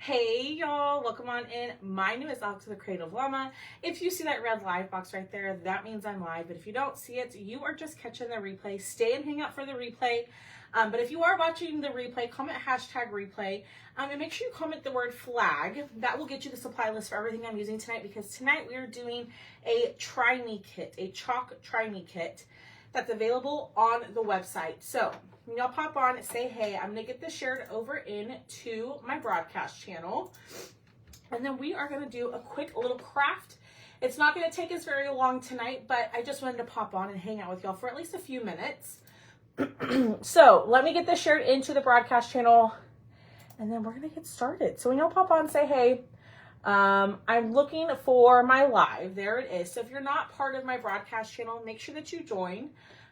Hey y'all, welcome on in. My name is Alex the Creative Llama. If you see that red live box right there, that means I'm live. But if you don't see it, you are just catching the replay. Stay and hang out for the replay. But if you are watching the replay, comment hashtag replay. And make sure you comment the word flag. That will get you the supply list for everything I'm using tonight, because tonight we are doing a Try Me kit, a chalk Try Me kit that's available on the website. So when y'all pop on, say hey. I'm gonna get this shared over into my broadcast channel, and then we are gonna do a quick little craft. It's not gonna take us very long tonight, but I just wanted to pop on and hang out with y'all for at least a few minutes. So let me get this shared into the broadcast channel, and then we're gonna get started. So when y'all pop on, say hey. I'm looking for my live. There it is. So if you're not part of my broadcast channel, make sure that you join.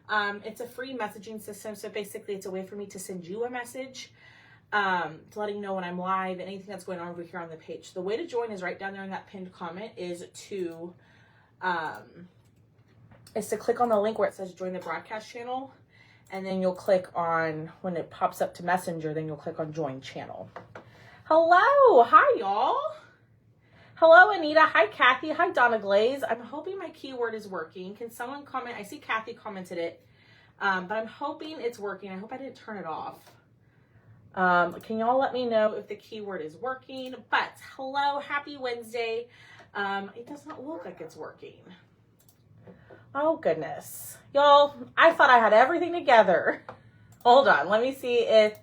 It's a free messaging system. So basically it's a way for me to send you a message, to letting you know when I'm live and anything that's going on over here on the page. The way to join is right down there in that pinned comment is to click on the link where it says join the broadcast channel. And then you'll click on, when it pops up to Messenger, then you'll click on join channel. Hello. Hi, y'all. Hello, Anita. Hi, Kathy. Hi, Donna Glaze. I'm hoping my keyword is working. Can someone comment? I see Kathy commented it, but I'm hoping it's working. I hope I didn't turn it off. Can y'all let me know if the keyword is working? But hello, happy Wednesday. It does not look like it's working. Oh, goodness. Y'all, I thought I had everything together. Hold on. Let me see if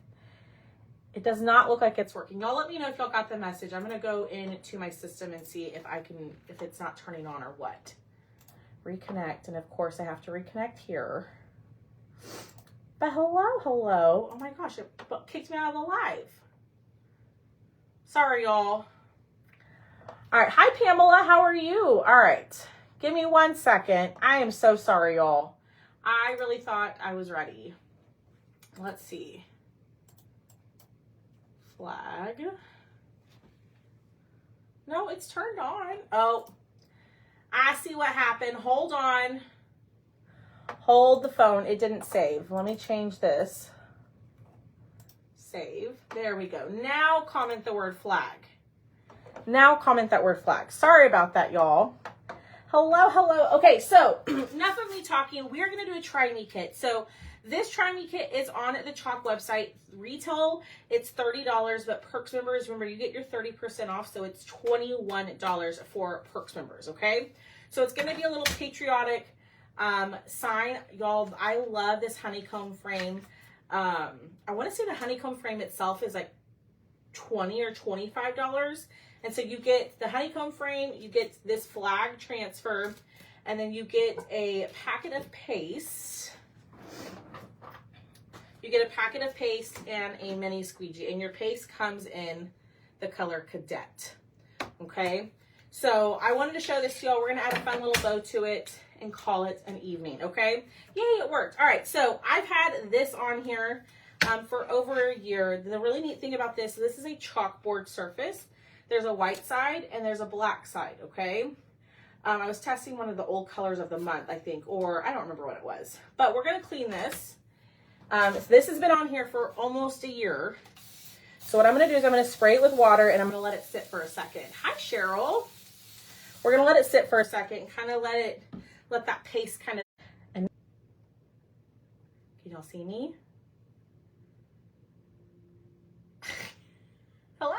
it does not look like it's working. Y'all let me know if y'all got the message. I'm going to go into my system and see if it's not turning on or what. Reconnect. And of course I have to reconnect here. But hello. Oh my gosh, it kicked me out of the live. Sorry, y'all. All right. Hi, Pamela. How are you? All right. Give me 1 second. I am so sorry, y'all. I really thought I was ready. Let's see. Flag. No, it's turned on. Oh, I see what happened. Hold on. Hold the phone. It didn't save. Let me change this. Save. There we go. Now comment the word flag. Now comment that word flag. Sorry about that, y'all. Hello. Okay, so enough of me talking. We're going to do a Try Me kit. So this Try Me kit is on the Chalk website. Retail, it's $30, but Perks members, remember, you get your 30% off, so it's $21 for Perks members, okay? So it's going to be a little patriotic sign. Y'all, I love this honeycomb frame. I want to say the honeycomb frame itself is like $20 or $25. And so you get the honeycomb frame, you get this flag transfer, and then you get a packet of paste. You get a packet of paste and a mini squeegee, and your paste comes in the color Cadet. Okay, so I wanted to show this to y'all. We're gonna add a fun little bow to it and call it an evening. Okay, yay, it worked. All right, so I've had this on here for over a year. The really neat thing about this is a chalkboard surface. There's a white side and there's a black side. Okay, I was testing one of the old colors of the month, I think, or I don't remember what it was, but we're gonna clean this. This has been on here for almost a year. So what I'm going to do is I'm going to spray it with water and I'm going to let it sit for a second. Hi, Cheryl. We're going to let it sit for a second and kind of let that paste kind of, and can y'all see me? Hello?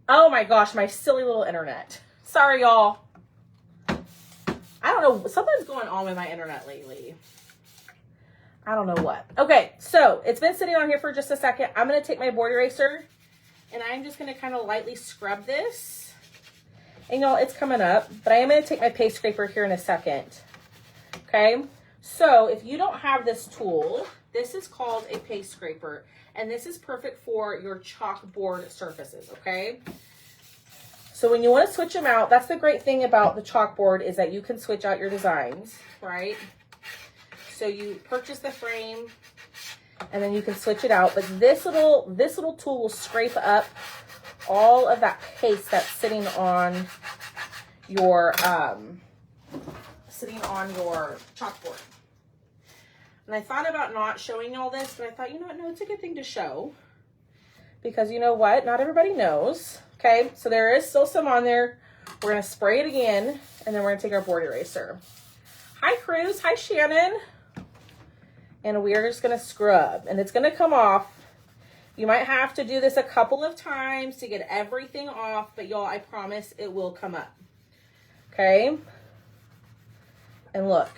Oh my gosh, my silly little internet. Sorry, y'all. I don't know. Something's going on with my internet lately. I don't know what. Okay, so it's been sitting on here for just a second. I'm going to take my board eraser and I'm just going to kind of lightly scrub this. And y'all, it's coming up, but I am going to take my paste scraper here in a second. Okay, so if you don't have this tool, this is called a paste scraper, and this is perfect for your chalkboard surfaces. Okay, so when you want to switch them out, that's the great thing about the chalkboard, is that you can switch out your designs, right? So you purchase the frame and then you can switch it out. But this little tool will scrape up all of that paste that's sitting on your chalkboard. And I thought about not showing all this, but I thought, you know what, no, it's a good thing to show. because you know what? Not everybody knows. Okay, so there is still some on there. We're going to spray it again, and then we're going to take our board eraser. Hi, Cruz. Hi, Shannon. And we are just going to scrub, and it's going to come off. You might have to do this a couple of times to get everything off, but y'all, I promise it will come up. Okay? And look,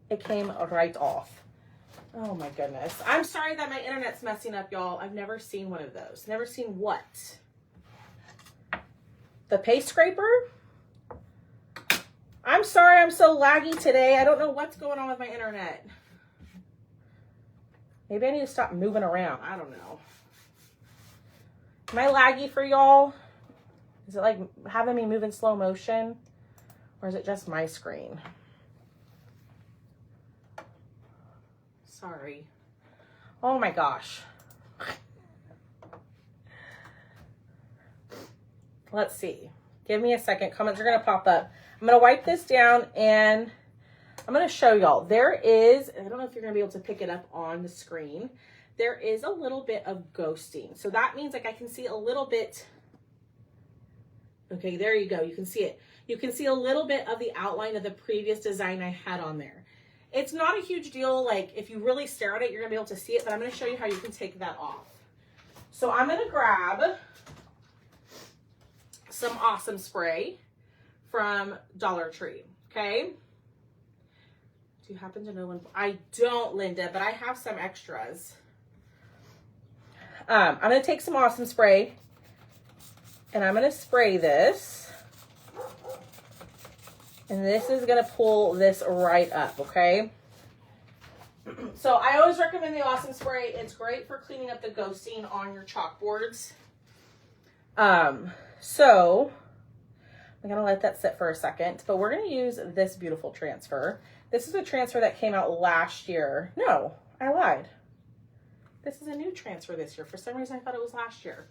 it came right off. Oh my goodness. I'm sorry that my internet's messing up, y'all. I've never seen one of those. Never seen what? The paste scraper? I'm sorry I'm so laggy today. I don't know what's going on with my internet. Maybe I need to stop moving around. I don't know. Am I laggy for y'all? Is it like having me move in slow motion? Or is it just my screen? Sorry. Oh my gosh. Let's see. Give me a second. Comments are going to pop up. I'm going to wipe this down and I'm going to show y'all. There is, I don't know if you're going to be able to pick it up on the screen. There is a little bit of ghosting. So that means like I can see a little bit. Okay, there you go. You can see it. You can see a little bit of the outline of the previous design I had on there. It's not a huge deal. Like if you really stare at it, you're going to be able to see it, but I'm going to show you how you can take that off. So I'm going to grab some Awesome Spray from Dollar Tree. Okay. Do you happen to know when? I don't, Linda, but I have some extras. I'm going to take some Awesome Spray and I'm going to spray this. And this is going to pull this right up, okay? So I always recommend the Awesome Spray. It's great for cleaning up the ghosting on your chalkboards. So I'm going to let that sit for a second, but we're going to use this beautiful transfer. This is a transfer that came out last year. No, I lied. This is a new transfer this year. For some reason, I thought it was last year.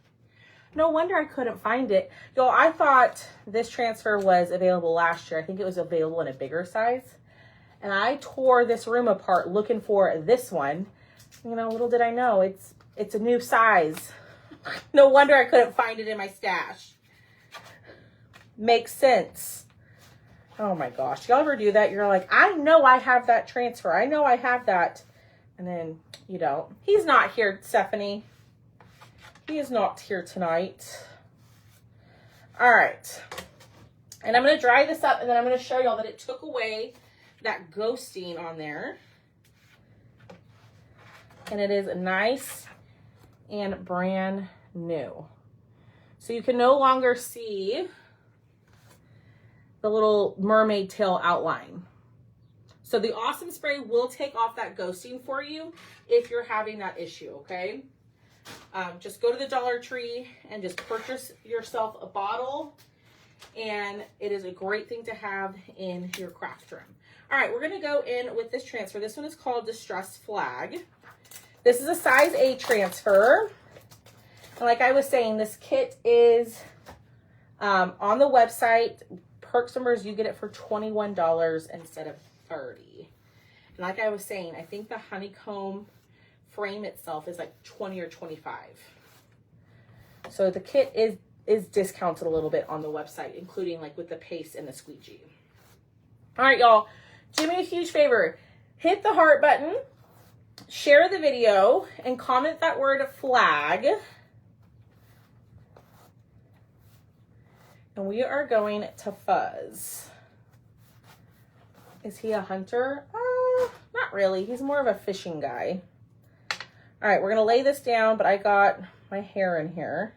No wonder I couldn't find it. Y'all, I thought this transfer was available last year. I think it was available in a bigger size. And I tore this room apart looking for this one. You know, little did I know, it's a new size. No wonder I couldn't find it in my stash. Makes sense. Oh my gosh. Y'all ever do that? You're like, I know I have that transfer. I know I have that. And then you don't. He's not here, Stephanie. He is not here tonight. All right. And I'm going to dry this up and then I'm going to show y'all that it took away that ghosting on there. And it is nice and brand new. So you can no longer see the little mermaid tail outline. So the Awesome Spray will take off that ghosting for you if you're having that issue, okay? Just go to the Dollar Tree and just purchase yourself a bottle, and it is a great thing to have in your craft room. All right, we're going to go in with this transfer. This one is called Distress Flag. This is a size A transfer. And like I was saying, this kit is on the website. Perks members, you get it for $21 instead of $30. And like I was saying, I think the honeycomb frame itself is like 20 or 25. So the kit is discounted a little bit on the website, including like with the paste and the squeegee. All right, y'all, do me a huge favor. Hit the heart button, share the video, and comment that word flag. And we are going to fuzz. Is he a hunter? Not really. He's more of a fishing guy. All right, we're going to lay this down, but I got my hair in here.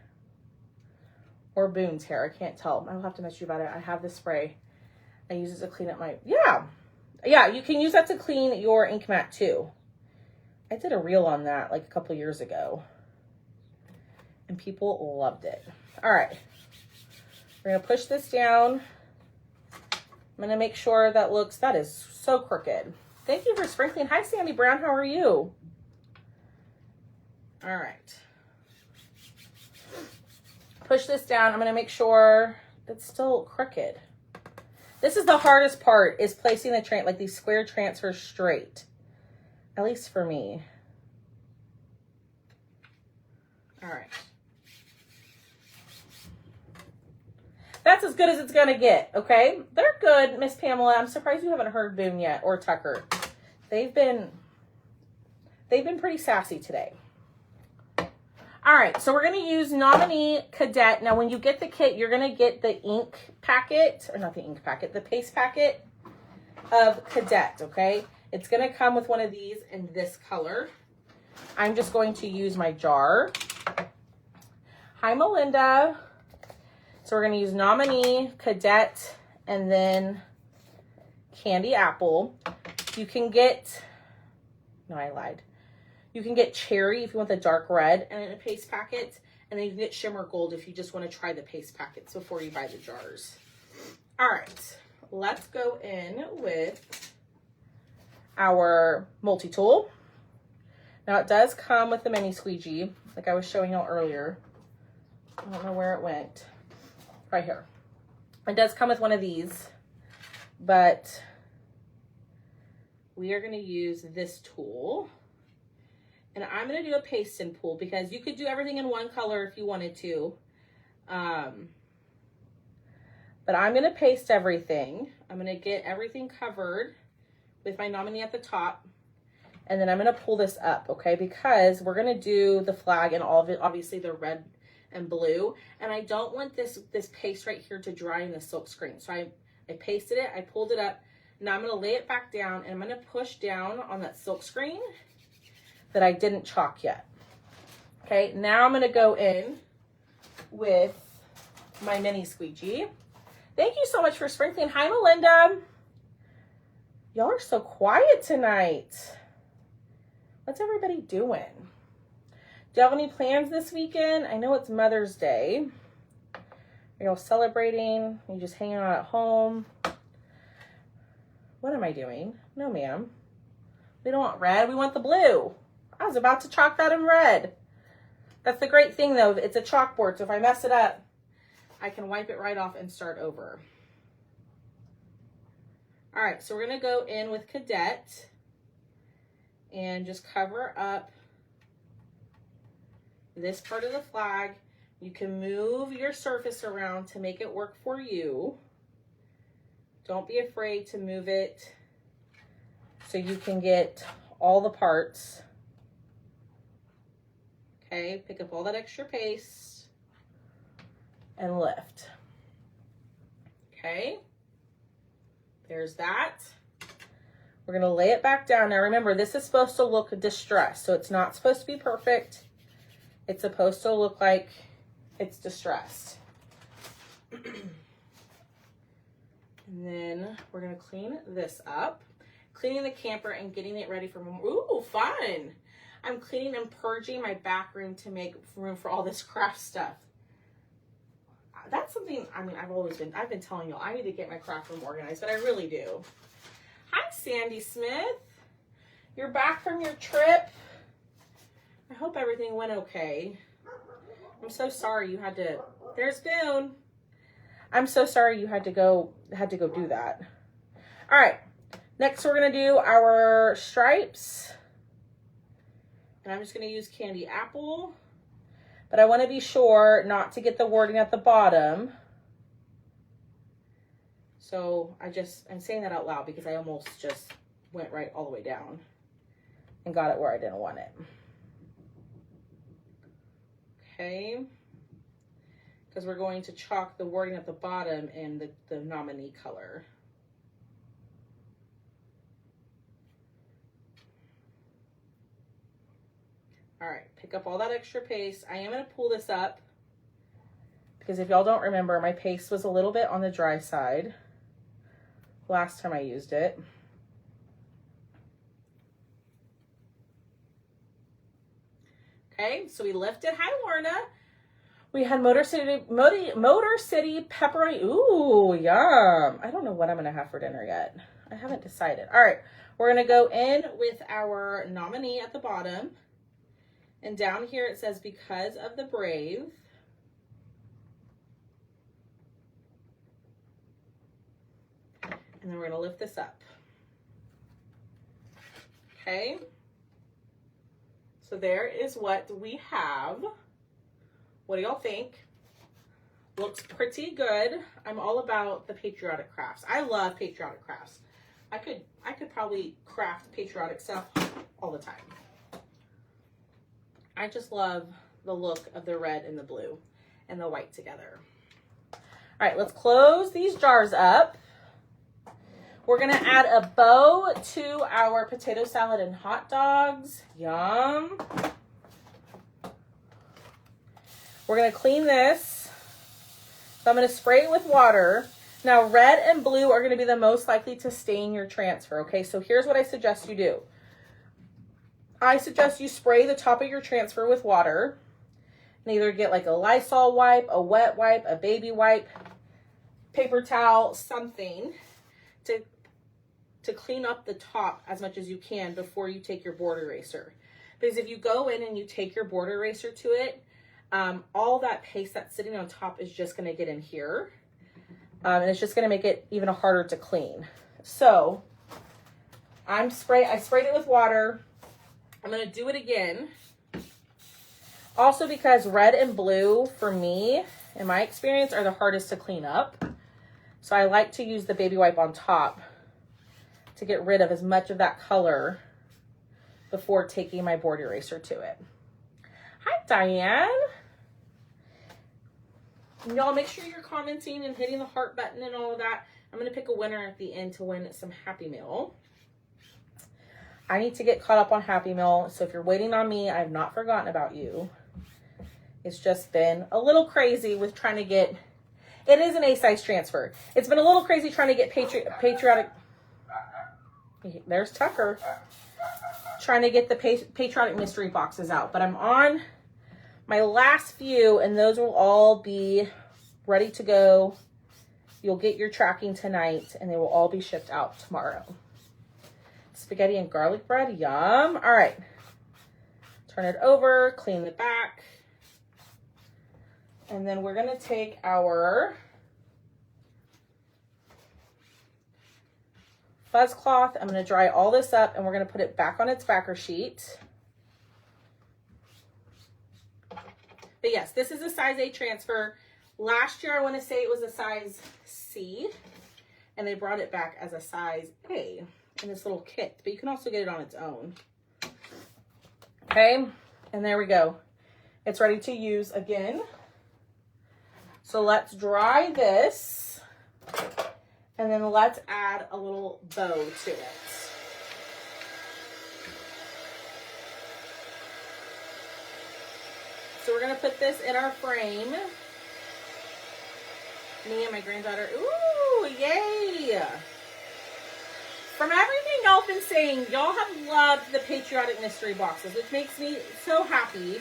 Or Boone's hair. I can't tell. I'll have to message you about it. I have this spray. I use it to clean up my... Yeah, you can use that to clean your ink mat too. I did a reel on that like a couple years ago. And people loved it. All right. We're going to push this down. I'm going to make sure that is so crooked. Thank you for sprinkling. Hi, Sandy Brown. How are you? All right. Push this down. I'm going to make sure it's still crooked. This is the hardest part, is placing the these square transfers straight. At least for me. All right. that's as good as it's going to get, okay? They're good, Miss Pamela. I'm surprised you haven't heard Boone yet, or Tucker. They've been pretty sassy today. All right, so we're going to use Nominee Cadet. Now, when you get the kit, you're going to get the ink packet, or not the ink packet, the paste packet of Cadet, okay? It's going to come with one of these in this color. I'm just going to use my jar. Hi, Melinda. So we're going to use Nominee, Cadet, and then Candy Apple. You can get, no, I lied. You can get Cherry if you want the dark red and in a paste packet. And then you can get Shimmer Gold if you just want to try the paste packets before you buy the jars. All right, let's go in with our multi-tool. Now it does come with the mini squeegee, like I was showing y'all earlier. I don't know where it went. Right here. It does come with one of these, but we are going to use this tool. And I'm going to do a paste and pull because you could do everything in one color if you wanted to. But I'm going to paste everything. I'm going to get everything covered with my Nominee at the top. And then I'm going to pull this up, okay? Because we're going to do the flag and all of it, obviously the red and blue. And I don't want this paste right here to dry in the silk screen. So I pasted it, I pulled it up. Now I'm going to lay it back down and I'm going to push down on that silk screen that I didn't chalk yet. Okay, now I'm going to go in with my mini squeegee. Thank you so much for sprinkling. Hi, Melinda. Y'all are so quiet tonight. What's everybody doing? Do you have any plans this weekend? I know it's Mother's Day. Are y'all celebrating? Are you just hanging out at home? What am I doing? No, ma'am. We don't want red. We want the blue. I was about to chalk that in red. That's the great thing, though. It's a chalkboard, so if I mess it up, I can wipe it right off and start over. All right, so we're going to go in with Cadet and just cover up this part of the flag. You can move your surface around to make it work for you. Don't be afraid to move it so you can get all the parts. Okay, pick up all that extra paste and lift. Okay, there's that. We're gonna lay it back down. Now remember, this is supposed to look distressed, so it's not supposed to be perfect. It's supposed to look like it's distressed. And then we're gonna clean this up. Cleaning the camper and getting it ready for, ooh, fun. I'm cleaning and purging my back room to make room for all this craft stuff. That's something, I mean, I've been telling y'all, I need to get my craft room organized, but I really do. Hi, Sandy Smith. You're back from your trip. I hope everything went okay. I'm so sorry you had to, there's Boone. I'm so sorry you had to go do that. All right, next we're gonna do our stripes. And I'm just gonna use Candy Apple, but I wanna be sure not to get the wording at the bottom. So I'm saying that out loud because I almost just went right all the way down and got it where I didn't want it. Okay, because we're going to chalk the wording at the bottom in the Nominee color. All right, pick up all that extra paste. I am going to pull this up because if y'all don't remember, my paste was a little bit on the dry side last time I used it. Okay, so we lifted. Hi, Lorna. We had Motor City pepperoni. Ooh, yum. I don't know what I'm going to have for dinner yet. I haven't decided. All right, we're going to go in with our Nominee at the bottom. And down here it says, because of the brave. And then we're going to lift this up. Okay. So there is what we have. What do y'all think? Looks pretty good. I'm all about the patriotic crafts. I love patriotic crafts. I could probably craft patriotic stuff all the time. I just love the look of the red and the blue and the white together. All right, let's close these jars up. We're gonna add a bow to our potato salad and hot dogs. Yum. We're gonna clean this. So I'm gonna spray it with water. Now, red and blue are gonna be the most likely to stain your transfer, okay? So here's what I suggest you do. I suggest you spray the top of your transfer with water and either get like a Lysol wipe, a wet wipe, a baby wipe, paper towel, something to clean up the top as much as you can before you take your board eraser. Because if you go in and you take your board eraser to it, all that paste that's sitting on top is just gonna get in here. And it's just gonna make it even harder to clean. So I sprayed it with water. I'm gonna do it again. Also because red and blue, for me, in my experience, are the hardest to clean up. So I like to use the baby wipe on top to get rid of as much of that color before taking my board eraser to it. Hi, Diane. Y'all make sure you're commenting and hitting the heart button and all of that. I'm gonna pick a winner at the end to win some Happy Meal. I need to get caught up on Happy Meal, so if you're waiting on me, I've not forgotten about you. It's just been a little crazy with trying to get, it is an A-size transfer. It's been a little crazy trying to get patriotic, there's Tucker, trying to get the patriotic mystery boxes out, but I'm on my last few and those will all be ready to go. You'll get your tracking tonight and they will all be shipped out tomorrow. Spaghetti and garlic bread, yum. All right, turn it over, clean the back. And then we're gonna take our fuzz cloth. I'm gonna dry all this up and we're gonna put it back on its backer sheet. But yes, this is a size A transfer. Last year, I wanna say it was a size C and they brought it back as a size A in this little kit, but you can also get it on its own. Okay, and there we go. It's ready to use again. So let's dry this and then let's add a little bow to it. So we're gonna put this in our frame. Me and my granddaughter, ooh, yay! From everything y'all have been saying, y'all have loved the patriotic mystery boxes, which makes me so happy.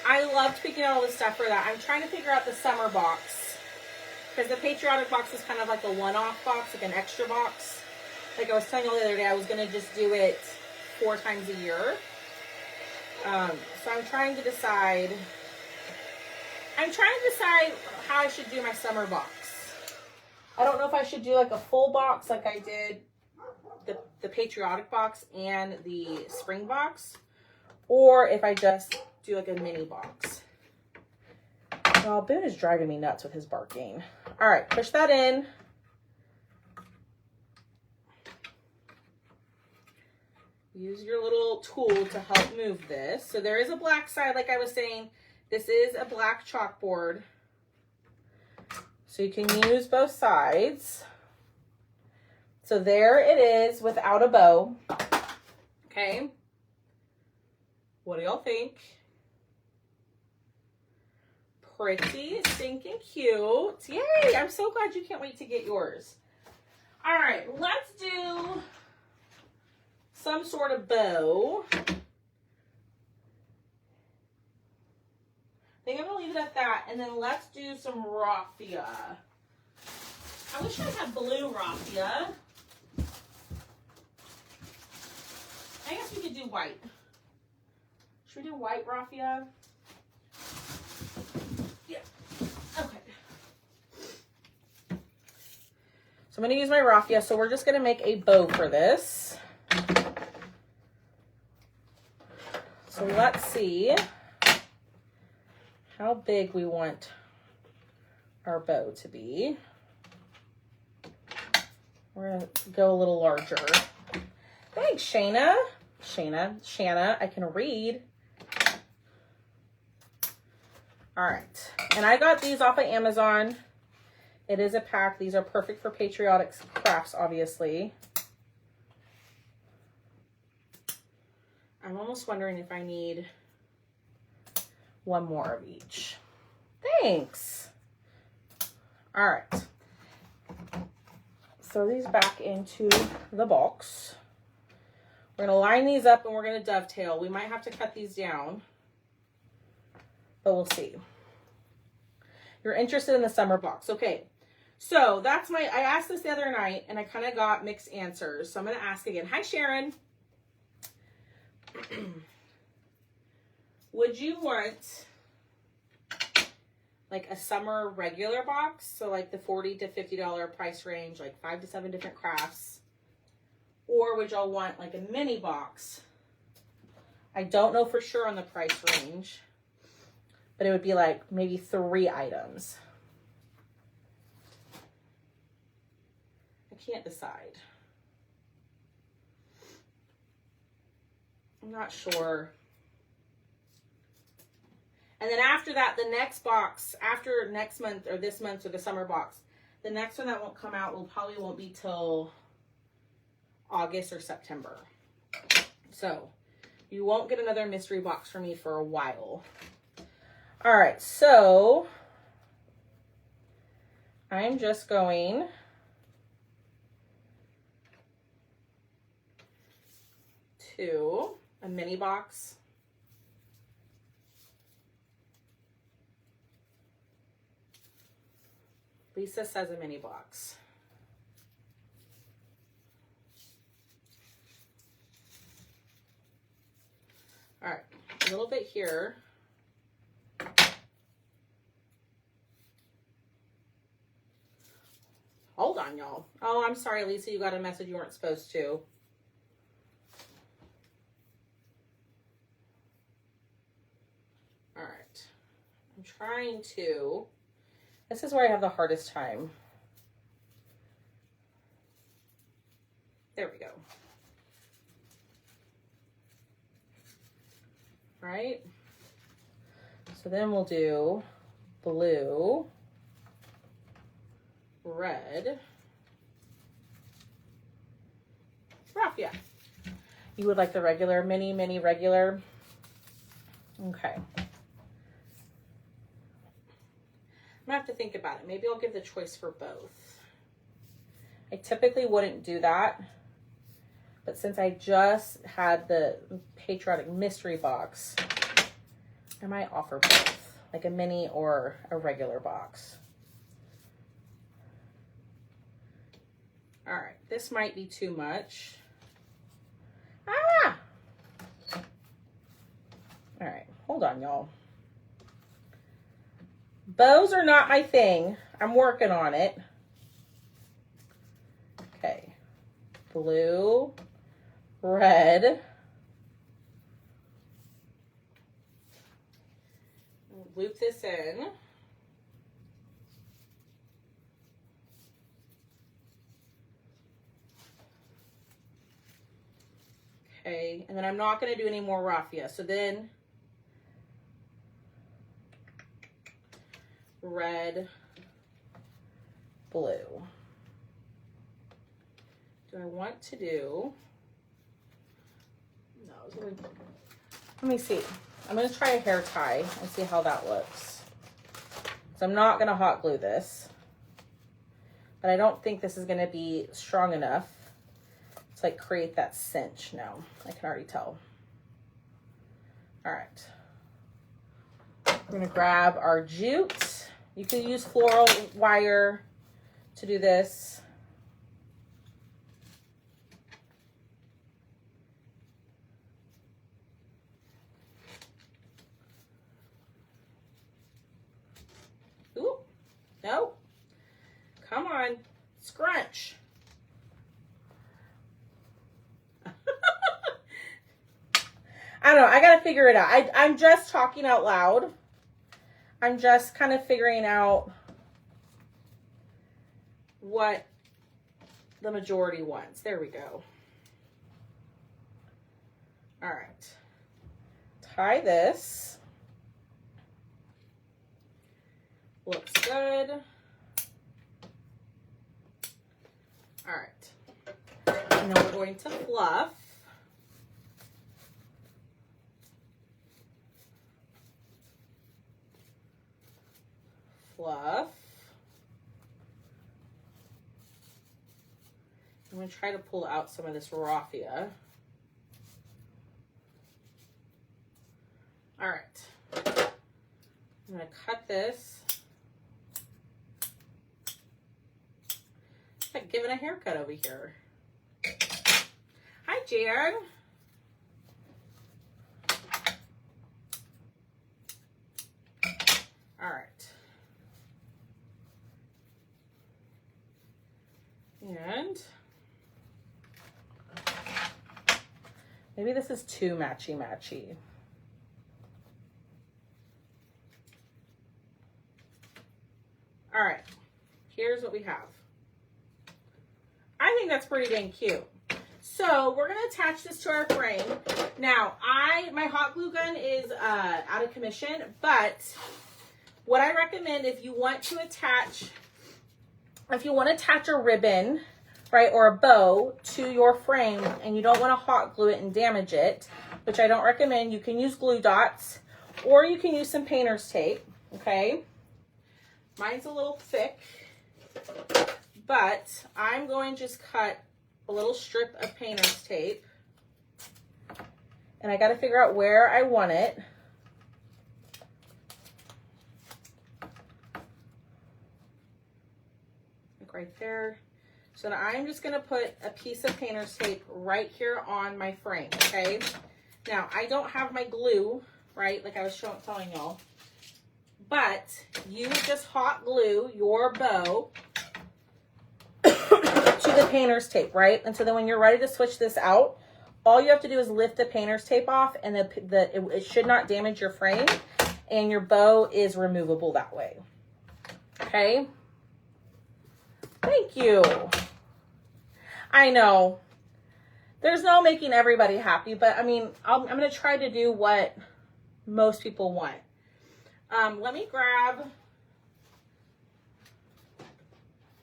I loved picking out all this stuff for that. I'm trying to figure out the summer box because the patriotic box is kind of like a one-off box, like an extra box. Like I was telling you the other day, I was going to just do it 4 times a year. So I'm trying to decide how I should do my summer box. I don't know if I should do like a full box like I did the patriotic box and the spring box, or if I just do like a mini box. Well, Boone is driving me nuts with his barking. All right, push that in. Use your little tool to help move this. So there is a black side, like I was saying. This is a black chalkboard. So you can use both sides. So there it is without a bow. Okay. What do y'all think? Pretty stinking cute. Yay! I'm so glad you can't wait to get yours. All right, let's do some sort of bow. I think I'm gonna leave it at that, and then let's do some raffia. I wish I had blue raffia. I guess we could do white. Should we do white raffia? Yeah. Okay. So I'm gonna use my raffia. So we're just gonna make a bow for this. So let's see how big we want our bow to be. We're going to go a little larger. Thanks, Shayna. Shanna, I can read. All right. And I got these off of Amazon. It is a pack. These are perfect for patriotic crafts, obviously. I'm almost wondering if I need one more of each. Thanks. All right. Throw these back into the box. We're going to line these up and we're going to dovetail. We might have to cut these down, but we'll see. You're interested in the summer box. Okay. So that's I asked this the other night and I kind of got mixed answers. So I'm going to ask again. Hi, Sharon. Would you want like a summer regular box? So like the $40 to $50 price range, like 5 to 7 different crafts. Or would y'all want like a mini box? I don't know for sure on the price range, but it would be like maybe 3 items. I can't decide. I'm not sure. And then after that, the next box, after next month or this month or the summer box, the next one that won't come out probably won't be till August or September. So you won't get another mystery box from me for a while. All right, so I'm just going to a mini box. Lisa says a mini box. All right, a little bit here. Hold on, y'all. Oh, I'm sorry, Lisa, you got a message you weren't supposed to. All right, I'm trying to, this is where I have the hardest time. There we go. Right? So then we'll do blue, red, raffia. You would like the regular, mini, regular? Okay. I'm gonna have to think about it. Maybe I'll give the choice for both. I typically wouldn't do that, but since I just had the Patriotic mystery box, I might offer both, like a mini or a regular box. All right, this might be too much. Ah! All right, hold on, y'all. Bows are not my thing. I'm working on it. Okay, blue, red. Loop this in. Okay, and then I'm not going to do any more raffia. So then red, blue. Do I want to do, no, let me see. I'm going to try a hair tie and see how that looks. So I'm not going to hot glue this, but I don't think this is going to be strong enough to like create that cinch. No, I can already tell. All right. We're going to grab our jute. You can use floral wire to do this. Ooh, no. Come on, scrunch. I don't know, I gotta figure it out. I'm just talking out loud. I'm just kind of figuring out what the majority wants. There we go. All right. Tie this. Looks good. All right. And then we're going to fluff. Fluff. I'm going to try to pull out some of this raffia. All right. I'm going to cut this. It's like giving a haircut over here. Hi, Jan. All right. And maybe this is too matchy-matchy. All right, here's what we have. I think that's pretty dang cute. So we're gonna attach this to our frame. Now, my hot glue gun is out of commission, but what I recommend if you want to attach a ribbon, right, or a bow to your frame and you don't want to hot glue it and damage it, which I don't recommend, you can use glue dots or you can use some painter's tape, okay? Mine's a little thick, but I'm going to just cut a little strip of painter's tape, and I got to figure out where I want it. Like right there. So now I'm just going to put a piece of painter's tape right here on my frame, okay? Now, I don't have my glue, right, like I was telling y'all. But you would just hot glue your bow to the painter's tape, right? And so then when you're ready to switch this out, all you have to do is lift the painter's tape off, and it should not damage your frame, and your bow is removable that way. Okay? Thank you. I know. There's no making everybody happy, but I mean, I'm going to try to do what most people want. Let me grab,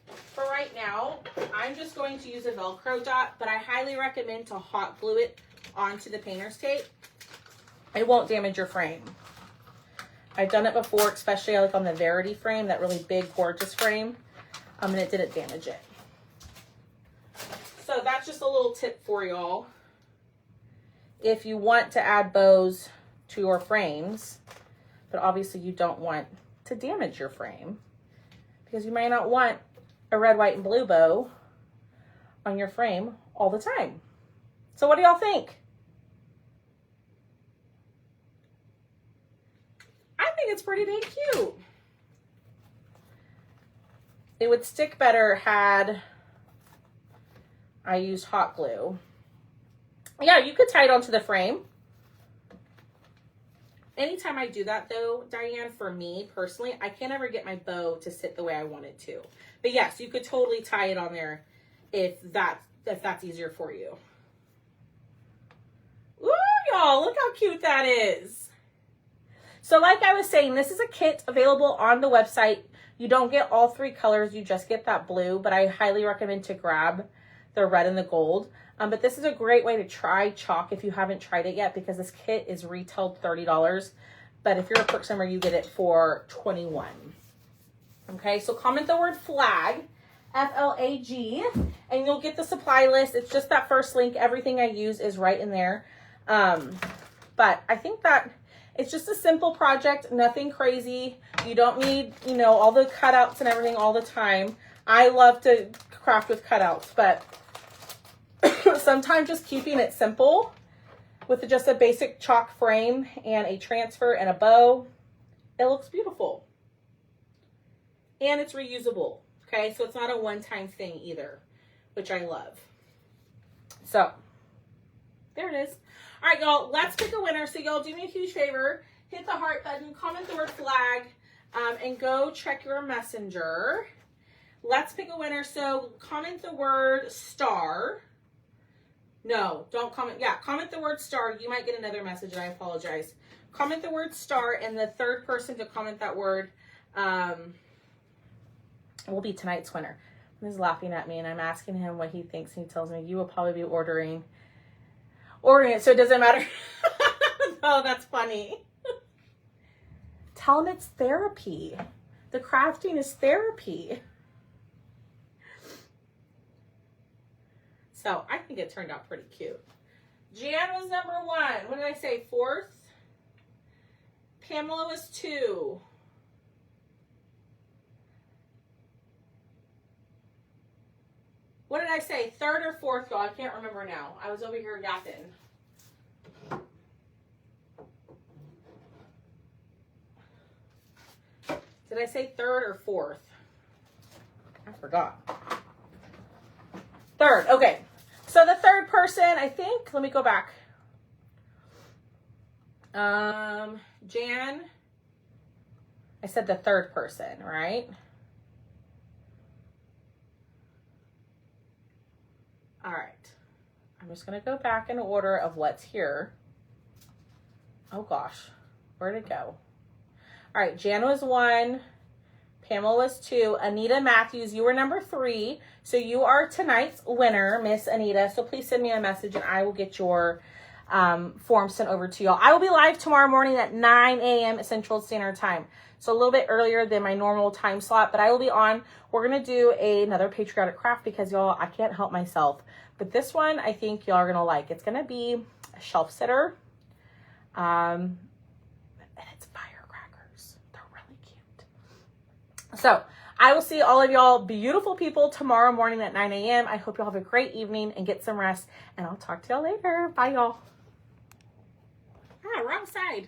for right now, I'm just going to use a Velcro dot, but I highly recommend to hot glue it onto the painter's tape. It won't damage your frame. I've done it before, especially like on the Verity frame, that really big, gorgeous frame, and it didn't damage it. So that's just a little tip for y'all. If you want to add bows to your frames, but obviously you don't want to damage your frame because you may not want a red, white, and blue bow on your frame all the time. So what do y'all think? I think it's pretty dang cute. It would stick better had I used hot glue. Yeah, you could tie it onto the frame. Anytime I do that though, Diane, for me personally, I can't ever get my bow to sit the way I want it to. But yes, you could totally tie it on there if that's easier for you. Ooh, y'all, look how cute that is. So like I was saying, this is a kit available on the website. You don't get all three colors, you just get that blue, but I highly recommend to grab the red and the gold. But this is a great way to try chalk if you haven't tried it yet, because this kit is retailed $30. But if you're a quick summer, you get it for $21. Okay, so comment the word flag, F-L-A-G, and you'll get the supply list. It's just that first link. Everything I use is right in there. But I think that it's just a simple project, nothing crazy. You don't need, you know, all the cutouts and everything all the time. I love to craft with cutouts, but sometimes just keeping it simple with just a basic chalk frame and a transfer and a bow, it looks beautiful. And it's reusable, okay? So it's not a one-time thing either, which I love. So, there it is. All right, y'all, let's pick a winner. So y'all do me a huge favor. Hit the heart button, comment the word flag. and go check your messenger. Let's pick a winner. So comment the word star. No, don't comment. Yeah, comment the word star. You might get another message, and I apologize. Comment the word star, and the third person to comment that word will be tonight's winner. He's laughing at me, and I'm asking him what he thinks, and he tells me you will probably be ordering it, so it doesn't matter. Oh, that's funny. Tell him it's therapy. The crafting is therapy. So I think it turned out pretty cute. Jan was number 1. What did I say? 4th? Pamela was 2. What did I say? 3rd or 4th, y'all? I can't remember now. I was over here yapping. Did I say 3rd or 4th? I forgot. 3rd. Okay. So the 3rd person, I think, let me go back. Jan, I said the 3rd person, right? All right. I'm just going to go back in order of what's here. Oh gosh, where'd it go? All right, Jan was 1. Pamela was 2. Anita Matthews, you were number 3. So you are tonight's winner, Miss Anita. So please send me a message and I will get your form sent over to y'all. I will be live tomorrow morning at 9 a.m. Central Standard Time. So a little bit earlier than my normal time slot, but I will be on. We're going to do another patriotic craft because y'all, I can't help myself. But this one, I think y'all are going to like. It's going to be a shelf sitter. And it's firecrackers. They're really cute. So I will see all of y'all beautiful people tomorrow morning at 9 a.m. I hope y'all have a great evening and get some rest. And I'll talk to y'all later. Bye, y'all. Ah, wrong side.